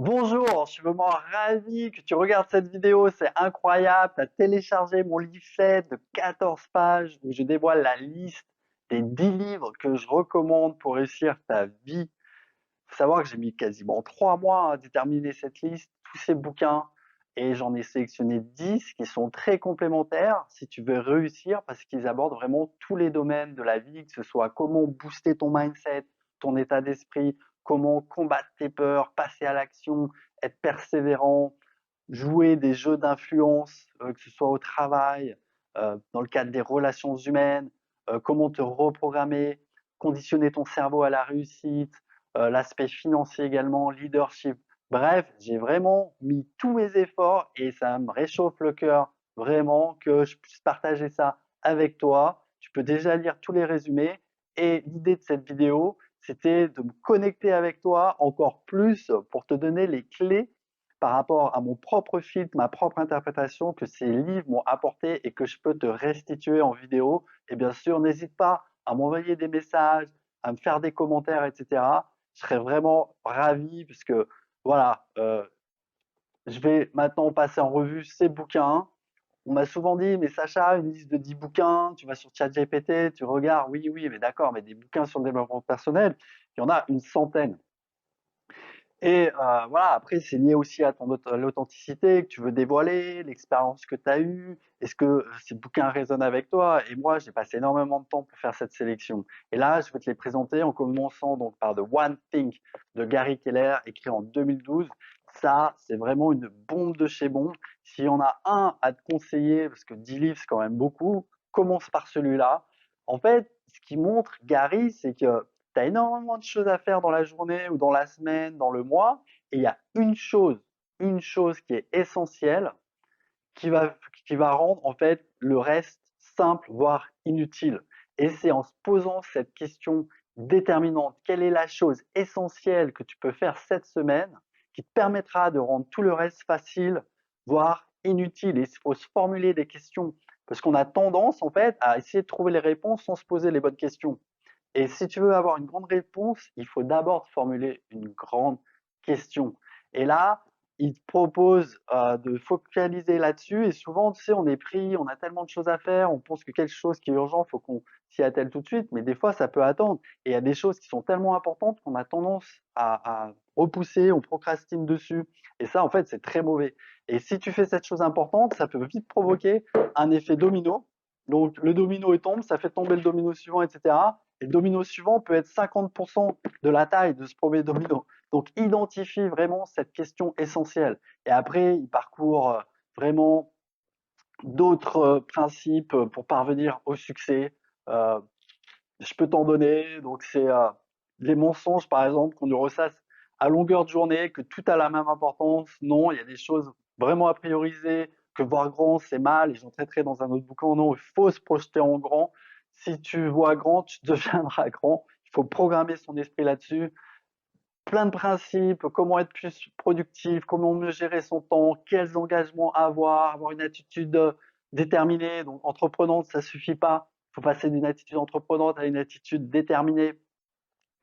Bonjour, je suis vraiment ravi que tu regardes cette vidéo, c'est incroyable. Tu as téléchargé mon livret de 14 pages où je dévoile la liste des 10 livres que je recommande pour réussir ta vie. Il faut savoir que j'ai mis quasiment 3 mois à déterminer cette liste, tous ces bouquins, et j'en ai sélectionné 10 qui sont très complémentaires si tu veux réussir parce qu'ils abordent vraiment tous les domaines de la vie, que ce soit comment booster ton mindset, ton état d'esprit, comment combattre tes peurs, passer à l'action, être persévérant, jouer des jeux d'influence, que ce soit au travail, dans le cadre des relations humaines, comment te reprogrammer, conditionner ton cerveau à la réussite, l'aspect financier également, leadership. Bref, j'ai vraiment mis tous mes efforts et ça me réchauffe le cœur vraiment que je puisse partager ça avec toi. Tu peux déjà lire tous les résumés et l'idée de cette vidéo, c'était de me connecter avec toi encore plus pour te donner les clés par rapport à mon propre filtre, ma propre interprétation que ces livres m'ont apporté et que je peux te restituer en vidéo. Et bien sûr, n'hésite pas à m'envoyer des messages, à me faire des commentaires, etc. Je serais vraiment ravi puisque voilà, je vais maintenant passer en revue ces bouquins. On m'a souvent dit, mais Sacha, une liste de 10 bouquins, tu vas sur ChatGPT, tu regardes, oui, oui, mais d'accord, mais des bouquins sur le développement personnel, il y en a une centaine. Et voilà, après, c'est lié aussi à l'authenticité que tu veux dévoiler, l'expérience que tu as eue. Est-ce que ces bouquins résonnent avec toi? Et moi, j'ai passé énormément de temps pour faire cette sélection. Et là, je vais te les présenter en commençant donc par The One Thing de Gary Keller, écrit en 2012. Ça, c'est vraiment une bombe de chez bon. S'il y en a un à te conseiller, parce que 10 livres, c'est quand même beaucoup, commence par celui-là. En fait, ce qui montre Gary, c'est que tu as énormément de choses à faire dans la journée ou dans la semaine, dans le mois, et il y a une chose qui est essentielle, qui va, qui va rendre en fait le reste simple, voire inutile. Et c'est en se posant cette question déterminante, quelle est la chose essentielle que tu peux faire cette semaine qui te permettra de rendre tout le reste facile, voire inutile. Et il faut se formuler des questions, parce qu'on a tendance en fait à essayer de trouver les réponses sans se poser les bonnes questions. Et si tu veux avoir une grande réponse, il faut d'abord formuler une grande question. Et là, il te propose de focaliser là-dessus. Et souvent, tu sais, on est pris, on a tellement de choses à faire, on pense que quelque chose qui est urgent, il faut qu'on s'y attelle tout de suite. Mais des fois, ça peut attendre. Et il y a des choses qui sont tellement importantes qu'on a tendance à repousser, on procrastine dessus. Et ça, en fait, c'est très mauvais. Et si tu fais cette chose importante, ça peut vite provoquer un effet domino. Donc, le domino il tombe, ça fait tomber le domino suivant, etc. Et le domino suivant peut être 50% de la taille de ce premier domino. Donc, identifie vraiment cette question essentielle. Et après, il parcourt vraiment d'autres principes pour parvenir au succès. Euh, je peux t'en donner. Donc, c'est les mensonges, par exemple, qu'on nous ressasse à longueur de journée, que tout a la même importance. Non, il y a des choses vraiment à prioriser, que voir grand, c'est mal. Et j'en traiterai dans un autre bouquin. Non, il faut se projeter en grand. Si tu vois grand, tu deviendras grand. Il faut programmer son esprit là-dessus. Plein de principes, comment être plus productif, comment mieux gérer son temps, quels engagements avoir une attitude déterminée. Donc, entreprenante, ça suffit pas. Il faut passer d'une attitude entreprenante à une attitude déterminée.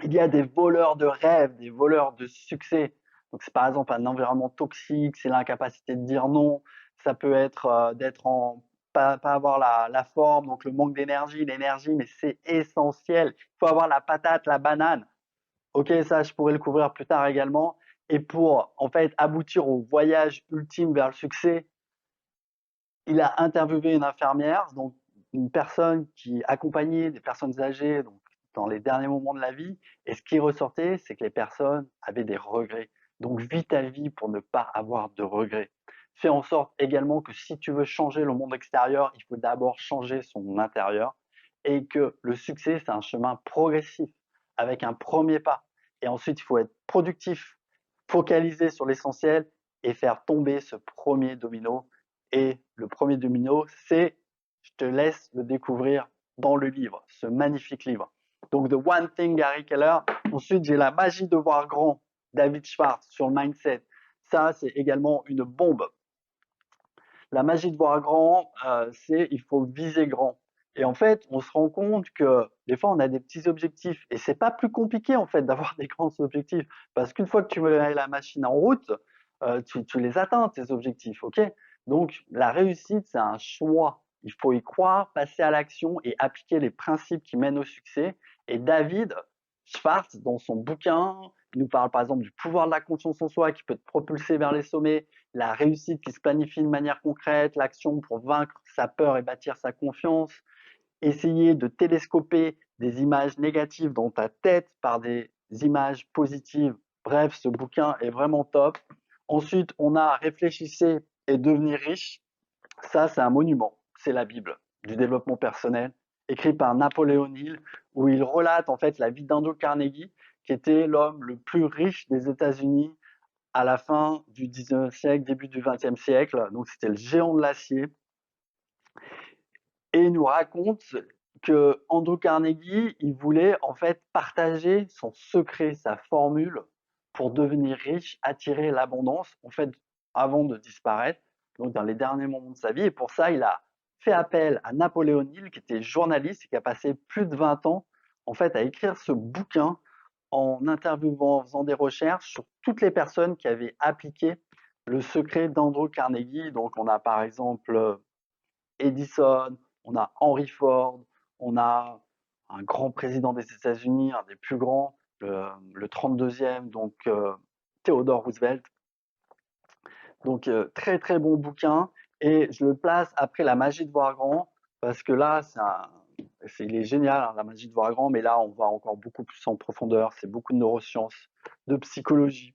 Il y a des voleurs de rêves, des voleurs de succès. Donc, c'est par exemple un environnement toxique, c'est l'incapacité de dire non. Ça peut être d'être en pas avoir la forme, donc le manque d'énergie, l'énergie, mais c'est essentiel. Il faut avoir la patate, la banane. Ok, ça, je pourrais le couvrir plus tard également. Et pour, en fait, aboutir au voyage ultime vers le succès, il a interviewé une infirmière, donc une personne qui accompagnait des personnes âgées donc, dans les derniers moments de la vie. Et ce qui ressortait, c'est que les personnes avaient des regrets. Donc, vis ta vie pour ne pas avoir de regrets. Fais en sorte également que si tu veux changer le monde extérieur, il faut d'abord changer son intérieur. Et que le succès, c'est un chemin progressif, avec un premier pas. Et ensuite, il faut être productif, focaliser sur l'essentiel et faire tomber ce premier domino. Et le premier domino, c'est, je te laisse le découvrir dans le livre, ce magnifique livre. Donc, The One Thing, Gary Keller. Ensuite, j'ai La magie de voir grand, David Schwartz, sur le mindset. Ça, c'est également une bombe. La magie de voir grand, c'est il faut viser grand. Et en fait, on se rend compte que des fois, on a des petits objectifs et c'est pas plus compliqué en fait d'avoir des grands objectifs parce qu'une fois que tu mets la machine en route, tu les atteins tes objectifs, ok? Donc la réussite, c'est un choix. Il faut y croire, passer à l'action et appliquer les principes qui mènent au succès. Et David Schwartz, dans son bouquin, il nous parle par exemple du pouvoir de la confiance en soi qui peut te propulser vers les sommets, la réussite qui se planifie de manière concrète, l'action pour vaincre sa peur et bâtir sa confiance, essayer de télescoper des images négatives dans ta tête par des images positives. Bref, ce bouquin est vraiment top. Ensuite, on a Réfléchissez et devenir riche. Ça, c'est un monument. C'est la Bible du développement personnel, écrit par Napoléon Hill, où il relate en fait la vie d'Andrew Carnegie, qui était l'homme le plus riche des États-Unis à la fin du 19e siècle, début du 20e siècle. Donc, c'était le géant de l'acier. Et il nous raconte que Andrew Carnegie, il voulait en fait partager son secret, sa formule pour devenir riche, attirer l'abondance, en fait, avant de disparaître, donc dans les derniers moments de sa vie. Et pour ça, il a fait appel à Napoléon Hill, qui était journaliste et qui a passé plus de 20 ans, en fait, à écrire ce bouquin en interviewant, en faisant des recherches sur toutes les personnes qui avaient appliqué le secret d'Andrew Carnegie. Donc, on a par exemple Edison, on a Henry Ford, on a un grand président des États-Unis, un des plus grands, le 32e, donc Theodore Roosevelt. Donc très très bon bouquin et je le place après La magie de voir grand parce que là, il est génial, hein, La magie de voir grand, mais là on va encore beaucoup plus en profondeur, c'est beaucoup de neurosciences, de psychologie,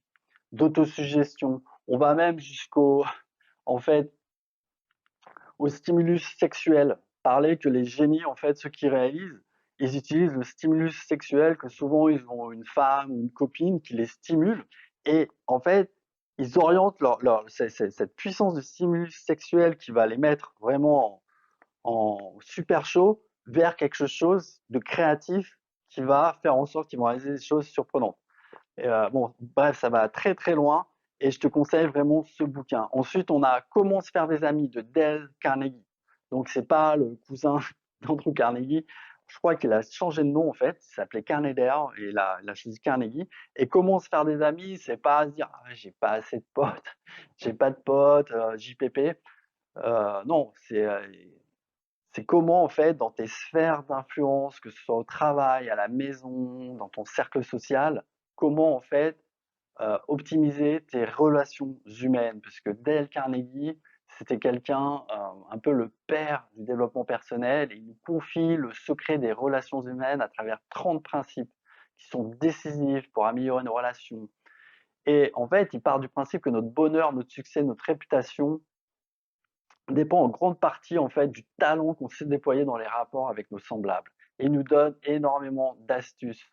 d'autosuggestion. On va même jusqu'au en fait au stimulus sexuel. Parler que les génies, en fait, ceux qui réalisent, ils utilisent le stimulus sexuel, que souvent ils ont une femme ou une copine qui les stimule, et en fait, ils orientent cette puissance de stimulus sexuel qui va les mettre vraiment en super chaud vers quelque chose de créatif qui va faire en sorte qu'ils vont réaliser des choses surprenantes. Bon, bref, ça va très très loin et je te conseille vraiment ce bouquin. Ensuite, on a Comment se faire des amis de Dale Carnegie. Donc, c'est pas le cousin d'Andrew Carnegie. Je crois qu'il a changé de nom en fait. Il s'appelait Carnegie et il a choisi Carnegie. Et comment se faire des amis, c'est pas se dire ah, j'ai pas assez de potes, j'ai pas de potes, JPP. Non, c'est comment en fait dans tes sphères d'influence, que ce soit au travail, à la maison, dans ton cercle social, comment en fait optimiser tes relations humaines. Parce que Dale Carnegie, c'était quelqu'un, un peu le père du développement personnel, et il nous confie le secret des relations humaines à travers 30 principes qui sont décisifs pour améliorer nos relations. Et en fait, il part du principe que notre bonheur, notre succès, notre réputation dépend en grande partie en fait du talent qu'on sait déployer dans les rapports avec nos semblables. Et il nous donne énormément d'astuces.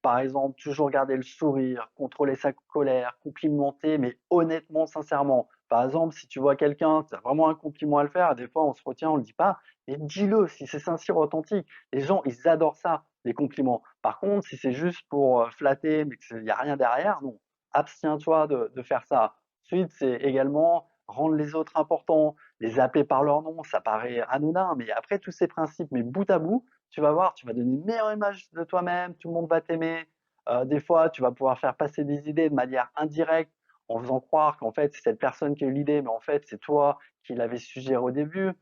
Par exemple, toujours garder le sourire, contrôler sa colère, complimenter, mais honnêtement, sincèrement. Par exemple, si tu vois quelqu'un, tu as vraiment un compliment à le faire, des fois on se retient, on le dit pas, mais dis-le si c'est sincère, authentique. Les gens, ils adorent ça, les compliments. Par contre, si c'est juste pour flatter, mais qu'il n'y a rien derrière, non, abstiens-toi de faire ça. Ensuite, c'est également rendre les autres importants, les appeler par leur nom, ça paraît anodin, mais après tous ces principes, mais bout à bout, tu vas voir, tu vas donner une meilleure image de toi-même, tout le monde va t'aimer. Des fois, tu vas pouvoir faire passer des idées de manière indirecte en faisant croire qu'en fait, c'est cette personne qui a eu l'idée, mais en fait, c'est toi qui l'avais suggéré au début.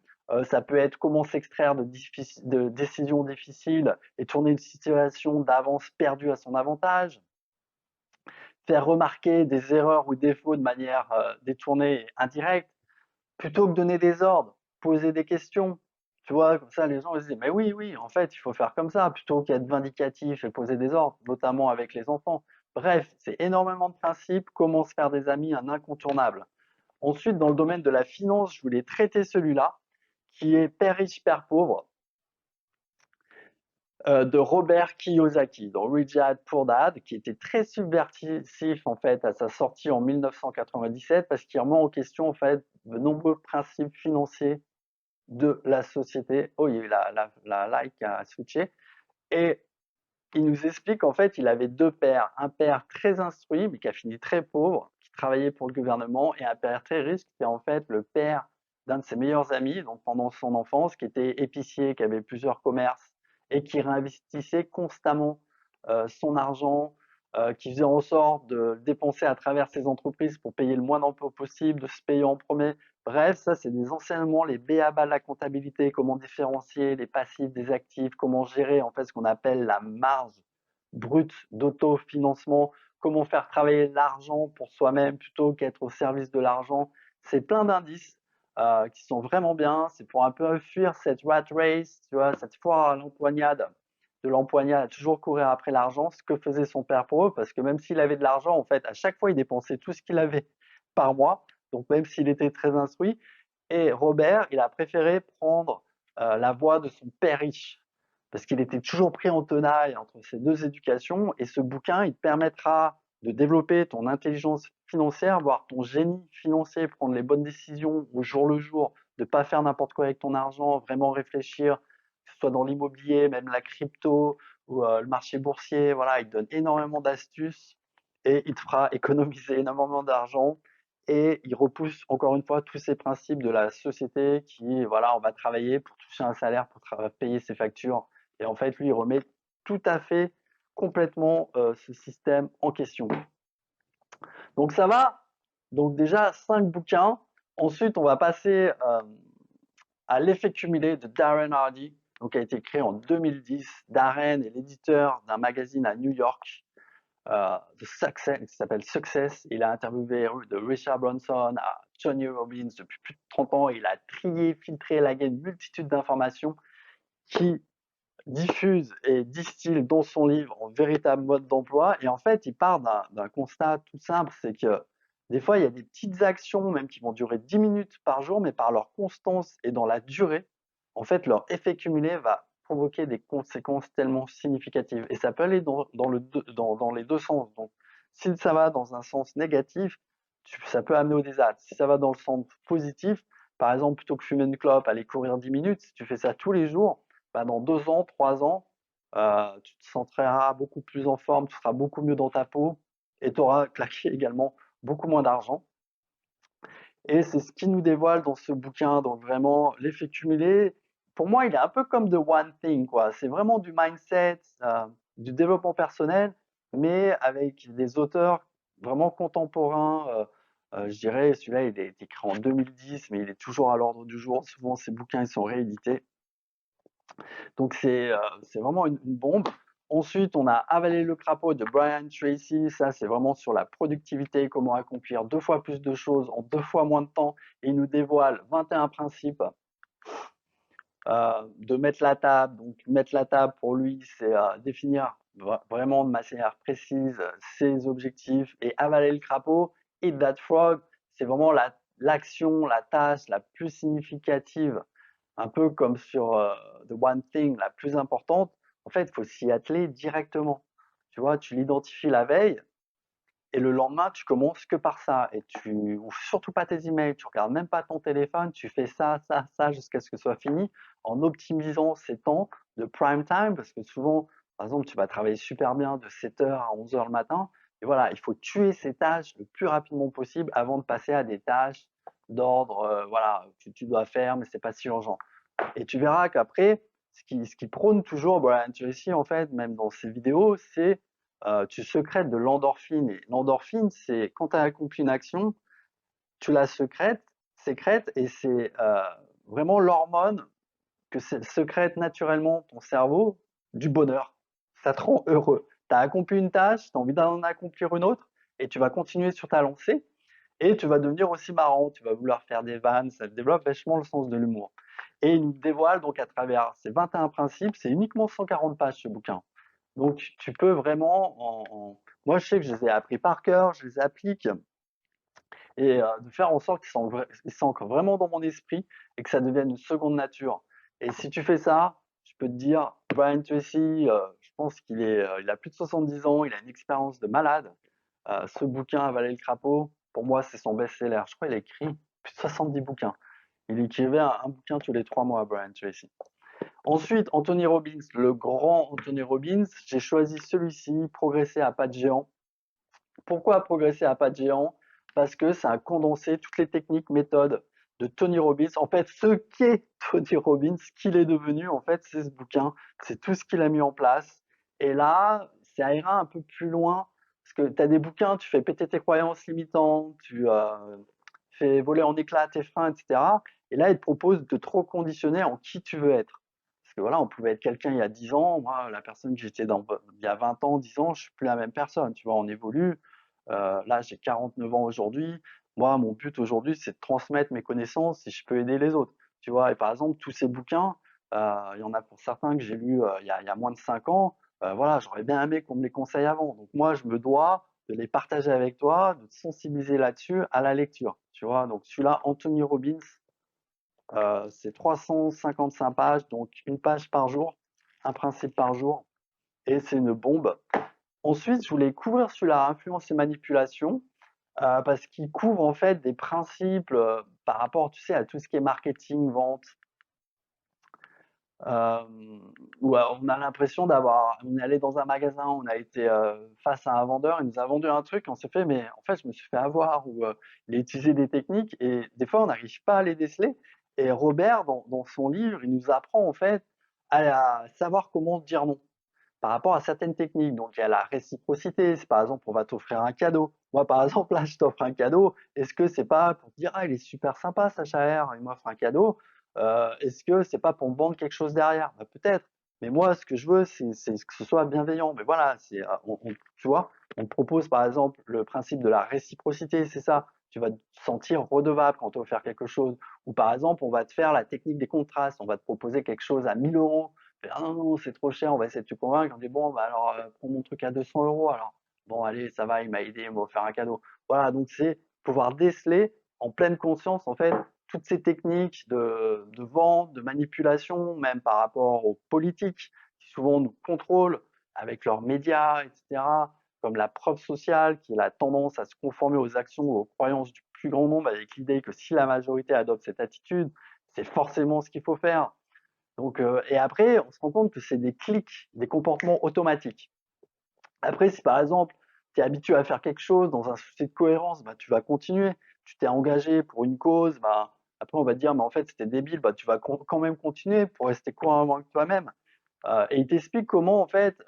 Ça peut être comment s'extraire de décisions difficiles et tourner une situation d'avance perdue à son avantage. Faire remarquer des erreurs ou défauts de manière détournée et indirecte plutôt que donner des ordres, poser des questions. Tu vois, comme ça, les gens ils se disent, mais oui, oui, en fait, il faut faire comme ça, plutôt qu'être vindicatif et poser des ordres, notamment avec les enfants. Bref, c'est énormément de principes, comment se faire des amis, un incontournable. Ensuite, dans le domaine de la finance, je voulais traiter celui-là, qui est Père riche, Père pauvre, de Robert Kiyosaki, dans Rich Dad Poor Dad, qui était très subversif en fait à sa sortie en 1997 parce qu'il remet en question en fait de nombreux principes financiers de la société. Oh, il y a eu la like à switcher. Et il nous explique qu'en fait, il avait deux pères. Un père très instruit, mais qui a fini très pauvre, qui travaillait pour le gouvernement, et un père très riche, qui était en fait le père d'un de ses meilleurs amis, donc pendant son enfance, qui était épicier, qui avait plusieurs commerces et qui réinvestissait constamment son argent, qui faisait en sorte de le dépenser à travers ses entreprises pour payer le moins d'impôts possible, de se payer en premier. Bref, ça, c'est des enseignements, les b.a.-ba de la comptabilité, comment différencier les passifs des actifs, comment gérer en fait ce qu'on appelle la marge brute d'autofinancement, comment faire travailler l'argent pour soi-même plutôt qu'être au service de l'argent. C'est plein d'indices qui sont vraiment bien. C'est pour un peu fuir cette rat race, tu vois, cette foire à l'empoignade, de l'empoignade à toujours courir après l'argent, ce que faisait son père pour eux, parce que même s'il avait de l'argent, en fait, à chaque fois, il dépensait tout ce qu'il avait par mois, donc même s'il était très instruit. Et Robert, il a préféré prendre la voie de son père riche, parce qu'il était toujours pris en tenaille entre ces deux éducations, et ce bouquin, il te permettra de développer ton intelligence financière, voire ton génie financier, prendre les bonnes décisions au jour le jour, de ne pas faire n'importe quoi avec ton argent, vraiment réfléchir, que ce soit dans l'immobilier, même la crypto ou le marché boursier. Voilà, il te donne énormément d'astuces et il te fera économiser énormément d'argent. Et il repousse encore une fois tous ces principes de la société qui, voilà, on va travailler pour toucher un salaire, pour payer ses factures. Et en fait, lui, il remet tout à fait, complètement ce système en question. Donc ça va. Donc déjà, 5 bouquins. Ensuite, on va passer à L'effet cumulé de Darren Hardy, donc qui a été créé en 2010. Darren est l'éditeur d'un magazine à New York, de Success, qui s'appelle Success. Il a interviewé de Richard Branson à Tony Robbins depuis plus de 30 ans. Il a trié, filtré, élagué une multitude d'informations qui diffuse et distille dans son livre en véritable mode d'emploi. Et en fait, il part d'un constat tout simple, c'est que des fois, il y a des petites actions, même qui vont durer 10 minutes par jour, mais par leur constance et dans la durée, en fait, leur effet cumulé va provoquer des conséquences tellement significatives. Et ça peut aller dans les deux sens. Donc, si ça va dans un sens négatif, ça peut amener au désastre. Si ça va dans le sens positif, par exemple, plutôt que fumer une clope, aller courir 10 minutes, si tu fais ça tous les jours, bah, dans 2 ans, 3 ans, tu te sentiras beaucoup plus en forme, tu seras beaucoup mieux dans ta peau et tu auras claqué également beaucoup moins d'argent. Et c'est ce qui nous dévoile dans ce bouquin. Donc vraiment, l'effet cumulé, pour moi, il est un peu comme The One Thing, quoi. C'est vraiment du mindset, du développement personnel, mais avec des auteurs vraiment contemporains. Je dirais, celui-là, il a été écrit en 2010, mais il est toujours à l'ordre du jour. Souvent, ces bouquins, ils sont réédités. Donc c'est vraiment une bombe. Ensuite, on a Avaler le crapaud de Brian Tracy. Ça, c'est vraiment sur la productivité, comment accomplir 2 fois plus de choses en 2 fois moins de temps. Et il nous dévoile 21 principes de mettre la table. Donc, mettre la table pour lui, c'est définir vraiment de manière précise ses objectifs. Et avaler le crapaud, Eat That Frog, c'est vraiment l'action, la tâche la plus significative, un peu comme sur The One Thing, la plus importante. En fait, il faut s'y atteler directement. Tu vois, tu l'identifies la veille et le lendemain, tu commences que par ça. Et tu ouvres surtout pas tes emails, tu regardes même pas ton téléphone, tu fais ça, ça, ça jusqu'à ce que ce soit fini en optimisant ces temps de prime time parce que souvent, par exemple, tu vas travailler super bien de 7h à 11h le matin. Et voilà, il faut tuer ces tâches le plus rapidement possible avant de passer à des tâches d'ordre, voilà, que tu dois faire, mais c'est pas si urgent. Et tu verras qu'après, ce qui prône toujours Brian Tracy, en fait, même dans ses vidéos, c'est tu secrètes de l'endorphine. Et l'endorphine, c'est quand tu as accompli une action, tu la sécrètes, et c'est vraiment l'hormone que sécrète naturellement ton cerveau du bonheur. Ça te rend heureux. Tu as accompli une tâche, tu as envie d'en accomplir une autre, et tu vas continuer sur ta lancée, et tu vas devenir aussi marrant, tu vas vouloir faire des vannes, ça développe vachement le sens de l'humour. Et il nous dévoile donc à travers ces 21 principes, c'est uniquement 140 pages ce bouquin. Donc tu peux vraiment, moi je sais que je les ai appris par cœur, je les applique, et de faire en sorte qu'ils s'ancrent vraiment dans mon esprit et que ça devienne une seconde nature. Et si tu fais ça, je peux te dire, Brian Tracy, je pense il a plus de 70 ans, il a une expérience de malade. Ce bouquin, Avaler le crapaud, pour moi, c'est son best-seller. Je crois qu'il a écrit plus de 70 bouquins. Il écrivait un bouquin tous les 3 mois, Brian Tracy. Ensuite, Anthony Robbins, le grand Anthony Robbins, j'ai choisi celui-ci, Progresser à pas de géant. Pourquoi progresser à pas de géant? Parce que c'est un condensé, toutes les techniques, méthodes de Tony Robbins. En fait, ce qu'est Tony Robbins, ce qu'il est devenu, en fait, c'est ce bouquin, c'est tout ce qu'il a mis en place. Et là, ça ira un peu plus loin, parce que tu as des bouquins, tu fais péter tes croyances limitantes, tu fais voler en éclats tes freins, etc. Et là, il te propose de te reconditionner en qui tu veux être. Parce que voilà, on pouvait être quelqu'un il y a 10 ans, moi, la personne que j'étais il y a 20 ans, 10 ans, je suis plus la même personne, tu vois, on évolue. Là, j'ai 49 ans aujourd'hui. Moi, mon but aujourd'hui, c'est de transmettre mes connaissances et je peux aider les autres. Tu vois, et par exemple, tous ces bouquins, il y en a pour certains que j'ai lus il y a moins de 5 ans. Voilà, j'aurais bien aimé qu'on me les conseille avant. Donc moi, je me dois de les partager avec toi, de te sensibiliser là-dessus à la lecture. Tu vois, donc celui-là, Anthony Robbins, c'est 355 pages, donc une page par jour, un principe par jour, et c'est une bombe. Ensuite, je voulais couvrir celui-là, influence et manipulation, parce qu'il couvre en fait des principes par rapport, tu sais, à tout ce qui est marketing, vente, euh, où on a l'impression on est allé dans un magasin, on a été face à un vendeur, il nous a vendu un truc, on s'est fait, mais en fait, je me suis fait avoir, ou il a utilisé des techniques, et des fois, on n'arrive pas à les déceler. Et Robert, dans son livre, il nous apprend en fait à savoir comment dire non par rapport à certaines techniques. Donc, il y a la réciprocité. C'est par exemple, on va t'offrir un cadeau. Moi, par exemple, là, je t'offre un cadeau. Est-ce que c'est pas pour te dire, ah, il est super sympa, Sacha R, il m'offre un cadeau. Est-ce que c'est pas pour me vendre quelque chose derrière? Bah, peut-être. Mais moi, ce que je veux, c'est que ce soit bienveillant. Mais voilà, tu vois, on te propose par exemple le principe de la réciprocité, c'est ça. Tu vas te sentir redevable quand tu vas faire quelque chose. Ou par exemple, on va te faire la technique des contrastes. On va te proposer quelque chose à 1000 euros. Ah non, non, c'est trop cher, on va essayer de te convaincre. On dit, bon, bah alors, prends mon truc à 200 euros alors. Bon, allez, ça va, il m'a aidé, il m'a offert un cadeau. Voilà, donc c'est pouvoir déceler en pleine conscience, en fait, toutes ces techniques de vente, de manipulation, même par rapport aux politiques, qui souvent nous contrôlent avec leurs médias, etc., comme la preuve sociale, qui a la tendance à se conformer aux actions ou aux croyances du plus grand nombre, avec l'idée que si la majorité adopte cette attitude, c'est forcément ce qu'il faut faire. Donc, et après, on se rend compte que c'est des clics, des comportements automatiques. Après, si par exemple, tu es habitué à faire quelque chose dans un souci de cohérence, bah, tu vas continuer. Tu t'es engagé pour une cause, bah, après on va te dire, mais en fait c'était débile, bah, tu vas quand même continuer pour rester cohérent avec toi-même. Et il t'explique comment en fait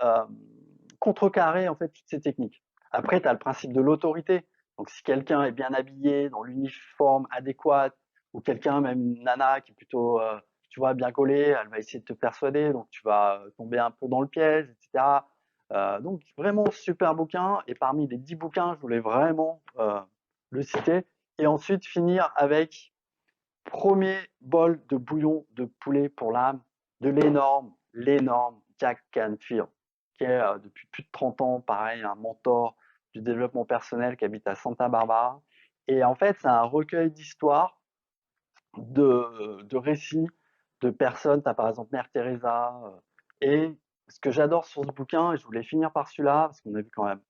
contrecarrer en fait toutes ces techniques. Après, tu as le principe de l'autorité. Donc si quelqu'un est bien habillé, dans l'uniforme adéquat, ou quelqu'un, même une nana qui est plutôt, tu vois, bien collée, elle va essayer de te persuader, donc tu vas tomber un peu dans le piège, etc. Donc vraiment super bouquin. Et parmi les 10 bouquins, je voulais vraiment le citer. Et ensuite finir avec premier bol de bouillon de poulet pour l'âme de l'énorme Jack Canfield, qui est depuis plus de 30 ans, pareil, un mentor du développement personnel qui habite à Santa Barbara. Et en fait, c'est un recueil d'histoires, de récits de personnes. Tu as par exemple Mère Teresa. Et ce que j'adore sur ce bouquin, et je voulais finir par celui-là, parce qu'on a vu quand même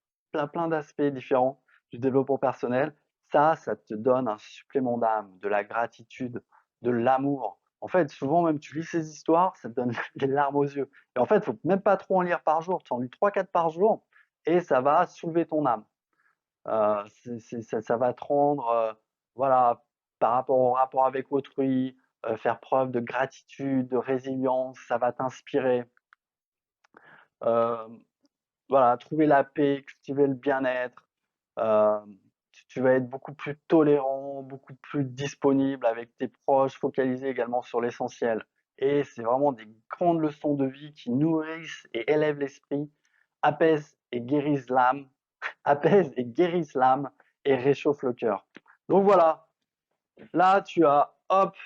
plein d'aspects différents du développement personnel, ça te donne un supplément d'âme, de la gratitude, de l'amour. En fait, souvent même tu lis ces histoires, ça te donne des larmes aux yeux. Et en fait, il faut même pas trop en lire par jour, tu en lis 3-4 par jour, et ça va soulever ton âme. Ça va te rendre, voilà, par rapport au rapport avec autrui, faire preuve de gratitude, de résilience, ça va t'inspirer. Euh, voilà, trouver la paix, cultiver le bien-être. euh, tu vas être beaucoup plus tolérant, beaucoup plus disponible avec tes proches, focalisé également sur l'essentiel. Et c'est vraiment des grandes leçons de vie qui nourrissent et élèvent l'esprit, apaisent et guérissent l'âme, apaisent et guérissent l'âme et réchauffent le cœur. Donc voilà, là tu as hop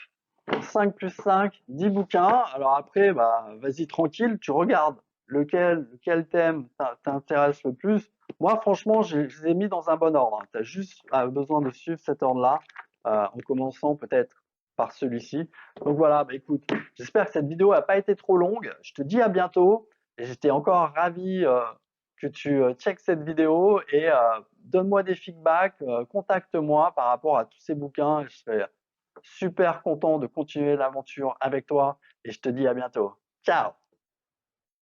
5 plus 5, 10 bouquins. Alors après, bah, vas-y tranquille, tu regardes lequel thème t'intéresse le plus. Moi, franchement, je les ai mis dans un bon ordre. Tu as juste besoin de suivre cet ordre-là, en commençant peut-être par celui-ci. Donc voilà, bah, écoute, j'espère que cette vidéo n'a pas été trop longue. Je te dis à bientôt. Et j'étais encore ravi que tu checkes cette vidéo et donne-moi des feedbacks, contacte-moi par rapport à tous ces bouquins. Je serai super content de continuer l'aventure avec toi et je te dis à bientôt. Ciao!